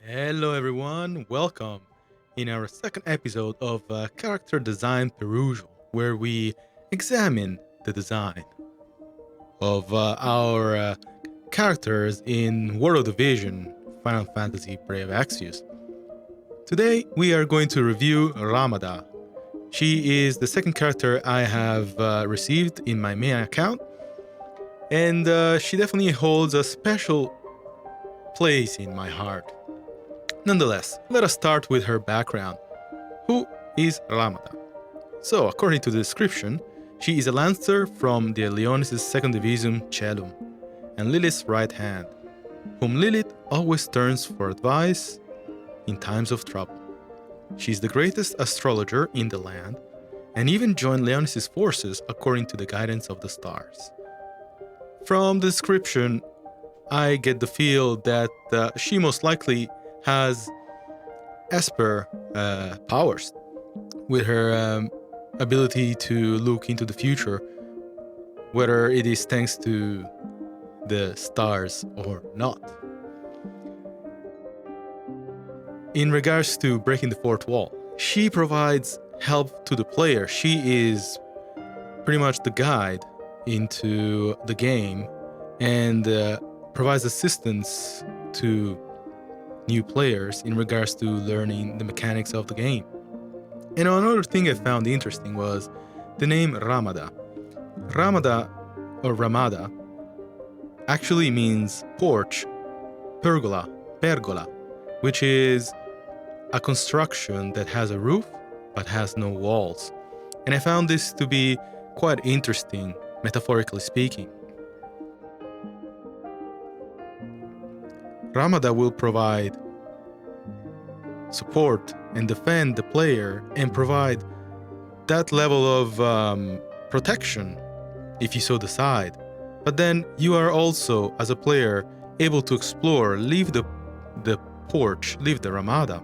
Hello, everyone. Welcome in our second episode of Character Design Perusal, where we examine the design of our characters in World of Division Final Fantasy Brave Exvius. Today, we are going to review Ramada. She is the second character I have received in my main account, and she definitely holds a special place in my heart. Nonetheless, let us start with her background. Who is Ramada? So, according to the description, she is a lancer from the Leonis' 2nd Division Cellum, and Lilith's right hand, whom Lilith always turns for advice in times of trouble. She is the greatest astrologer in the land, and even joined Leonis' forces according to the guidance of the stars. From the description, I get the feel that she most likely has Esper powers with her ability to look into the future, whether it is thanks to the stars or not. In regards to breaking the fourth wall, she provides help to the player. She is pretty much the guide into the game and provides assistance to new players in regards to learning the mechanics of the game. And another thing I found interesting was the name Ramada. Ramada, or Ramada, actually means porch, pergola, which is a construction that has a roof but has no walls. And I found this to be quite interesting, metaphorically speaking. Ramada will provide support and defend the player and provide that level of protection if you so decide. But then you are also, as a player, able to explore, leave the porch, leave the Ramada,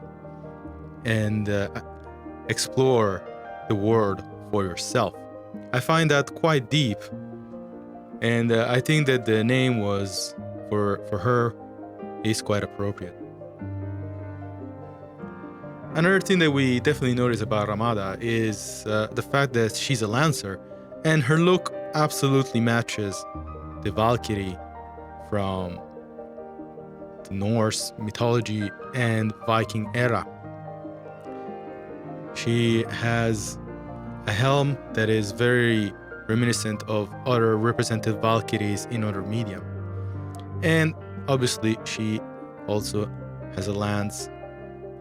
and explore the world for yourself. I find that quite deep, and I think that the name was for her is quite appropriate. Another thing that we definitely notice about Ramada is the fact that she's a lancer, and her look absolutely matches the Valkyrie from the Norse mythology and Viking era. She has a helm that is very reminiscent of other represented Valkyries in other media. And obviously, she also has a lance.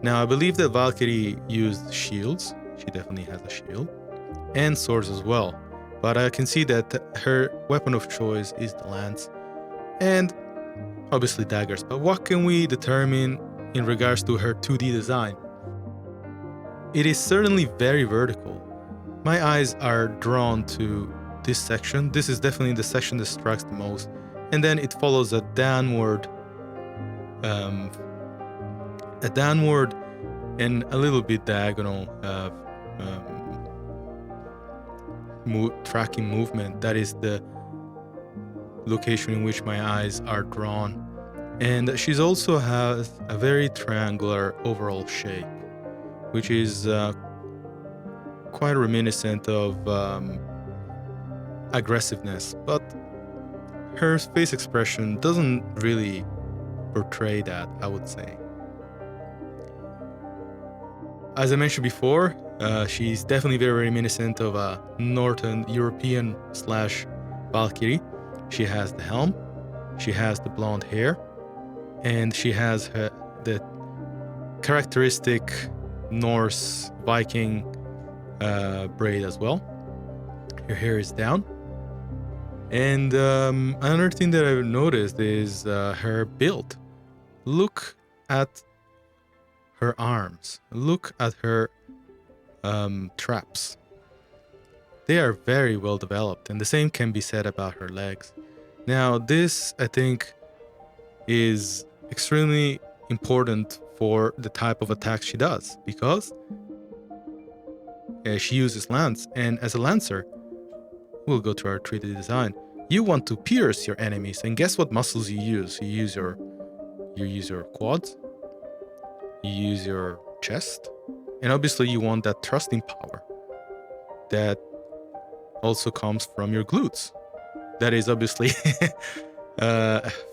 Now, I believe that Valkyrie used shields. She definitely has a shield. And swords as well. But I can see that her weapon of choice is the lance. And obviously daggers. But what can we determine in regards to her 2D design? It is certainly very vertical. My eyes are drawn to this section. This is definitely the section that strikes the most. And then it follows a downward and a little bit diagonal tracking movement. That is the location in which my eyes are drawn. And she's also has a very triangular overall shape, which is quite reminiscent of aggressiveness, but her face expression doesn't really portray that, I would say. As I mentioned before, she's definitely very reminiscent of a Northern European / Valkyrie. She has the helm, she has the blonde hair, and she has the characteristic Norse Viking braid as well. Her hair is down. And another thing that I've noticed is her build. Look at her arms. Look at her traps. They are very well developed, and the same can be said about her legs. Now, this, I think, is extremely important for the type of attack she does, because she uses lance, and as a lancer, we'll go to our 3D design. You want to pierce your enemies, and guess what muscles you use? You use your quads, you use your chest, and obviously you want that thrusting power that also comes from your glutes. That is obviously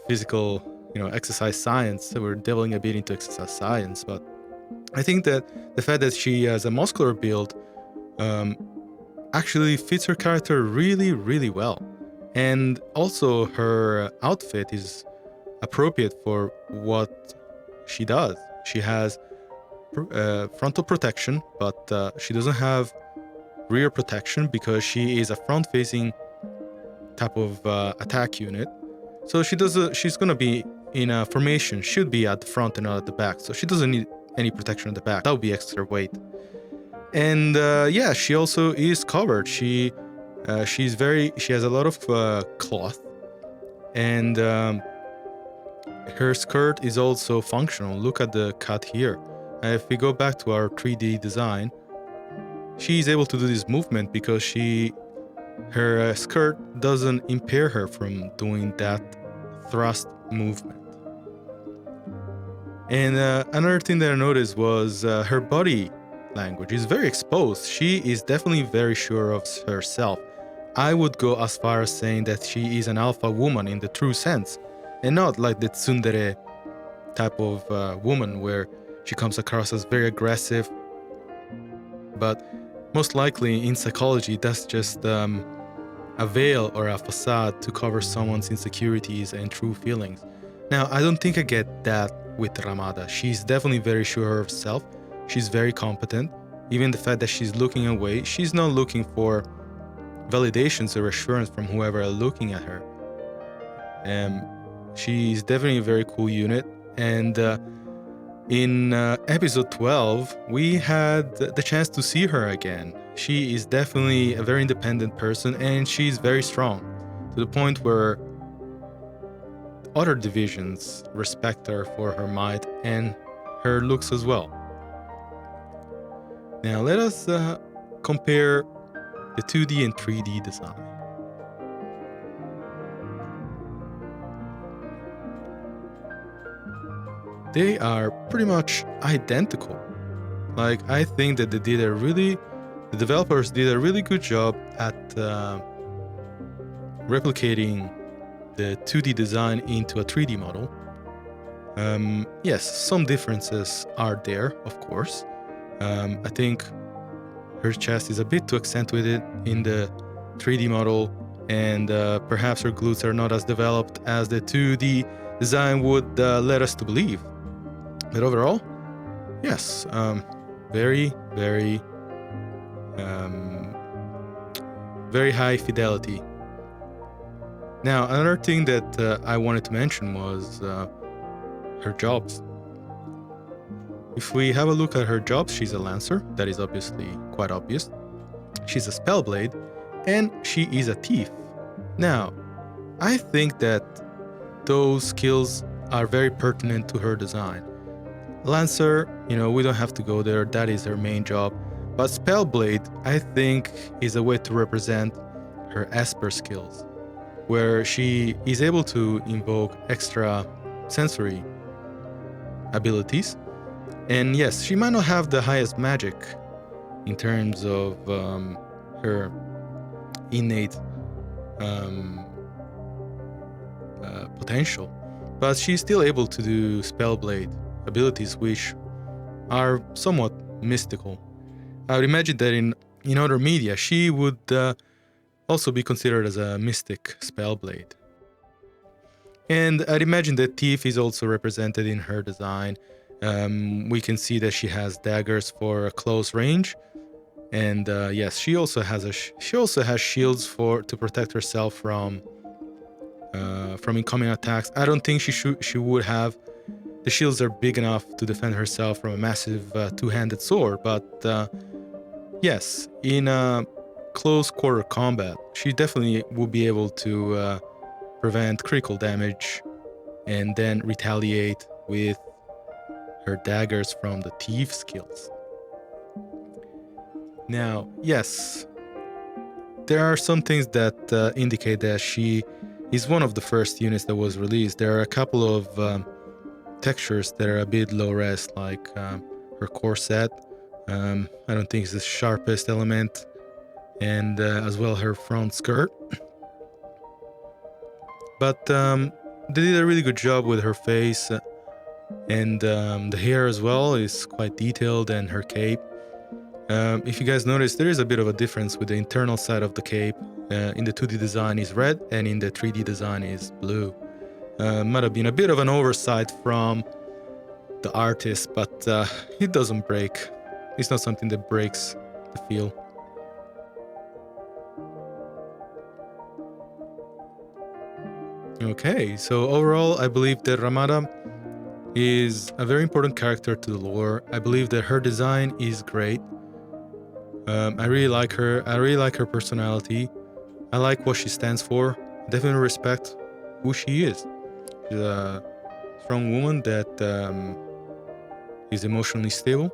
physical, exercise science. So we're delving a bit into exercise science, but I think that the fact that she has a muscular build actually fits her character really, really well. And also her outfit is appropriate for what she does. She has frontal protection, but she doesn't have rear protection because she is a front-facing type of attack unit. So she's gonna be in a formation, should be at the front and not at the back. So she doesn't need any protection at the back. That would be extra weight. And yeah, she also is covered. She has a lot of cloth, and her skirt is also functional. Look at the cut here. If we go back to our 3D design, she's able to do this movement because her skirt doesn't impair her from doing that thrust movement. And another thing that I noticed was her body language is very exposed. She is definitely very sure of herself. I would go as far as saying that she is an alpha woman in the true sense, and not like the tsundere type of woman where she comes across as very aggressive. But most likely in psychology, that's just a veil or a facade to cover someone's insecurities and true feelings. Now, I don't think I get that with Ramada. She's definitely very sure of herself. She's very competent. Even the fact that she's looking away, she's not looking for validations or assurance from whoever are looking at her. She's definitely a very cool unit. And in episode 12, we had the chance to see her again. She is definitely a very independent person, and she's very strong, to the point where other divisions respect her for her might and her looks as well. Now let us compare the 2D and 3D design. They are pretty much identical. Like, I think that the developers did a really good job at replicating the 2D design into a 3D model. Yes, some differences are there, of course. I think her chest is a bit too accentuated in the 3D model, and perhaps her glutes are not as developed as the 2D design would let us to believe. But overall, yes, very, very, very high fidelity. Now, another thing that I wanted to mention was her jobs. If we have a look at her jobs, she's a lancer. That is obviously quite obvious. She's a spellblade, and she is a thief. Now, I think that those skills are very pertinent to her design. Lancer, we don't have to go there. That is her main job. But spellblade, I think, is a way to represent her Esper skills, where she is able to invoke extra sensory abilities. And yes, she might not have the highest magic in terms of her innate potential, but she's still able to do spellblade abilities, which are somewhat mystical. I would imagine that in other media, she would also be considered as a mystic spellblade. And I'd imagine that thief is also represented in her design. We can see that she has daggers for close range, and yes, she also has shields to protect herself from incoming attacks. I don't think she would have. The shields are big enough to defend herself from a massive two-handed sword, but yes, in close quarter combat, she definitely would be able to prevent critical damage and then retaliate with her daggers from the thief skills. Now, yes, there are some things that indicate that she is one of the first units that was released. There are a couple of textures that are a bit low res, like her corset. I don't think it's the sharpest element, and as well her front skirt. But they did a really good job with her face, and the hair as well is quite detailed, and her cape. If you guys notice, there is a bit of a difference with the internal side of the cape. In the 2D design is red, and in the 3D design is blue. Might have been a bit of an oversight from the artist, but it doesn't break. It's not something that breaks the feel. Okay, so overall, I believe that Ramada is a very important character to the lore. I believe that her design is great. I really like her. I really like her personality. I like what she stands for. Definitely respect who she is. She's a strong woman that is emotionally stable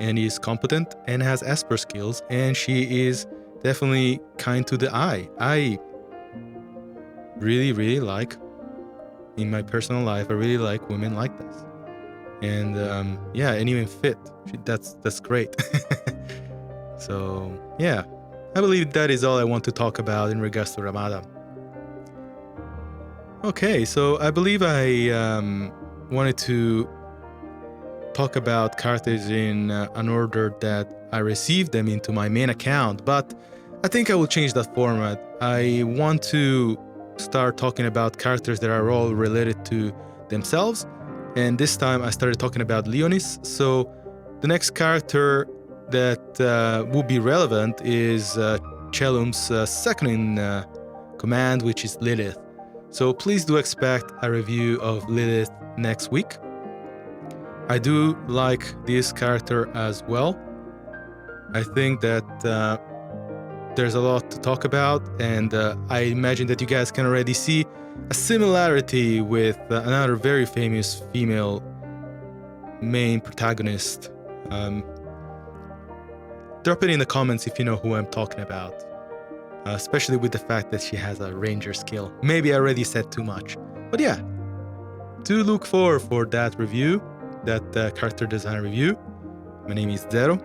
and is competent and has Esper skills, and she is definitely kind to the eye. I really like, in my personal life, I really like women like this. And yeah, and even fit. That's great. So yeah, I believe that is all I want to talk about in regards to Ramada. Okay, so I believe I wanted to talk about characters in an order that I received them into my main account, but I think I will change that format. I want to start talking about characters that are all related to themselves, and this time I started talking about Leonis. So the next character that will be relevant is Chelum's second in command, which is Lilith. So please do expect a review of Lilith next week. I do like this character as well. I think that there's a lot to talk about, and I imagine that you guys can already see a similarity with another very famous female main protagonist. Drop it in the comments if you know who I'm talking about, especially with the fact that she has a ranger skill. Maybe I already said too much, but yeah, do look forward for that review, that character design review. My name is Zero,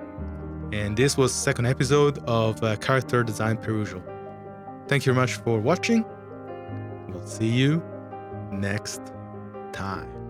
and this was the second episode of Character Design Perusal. Thank you very much for watching. We'll see you next time.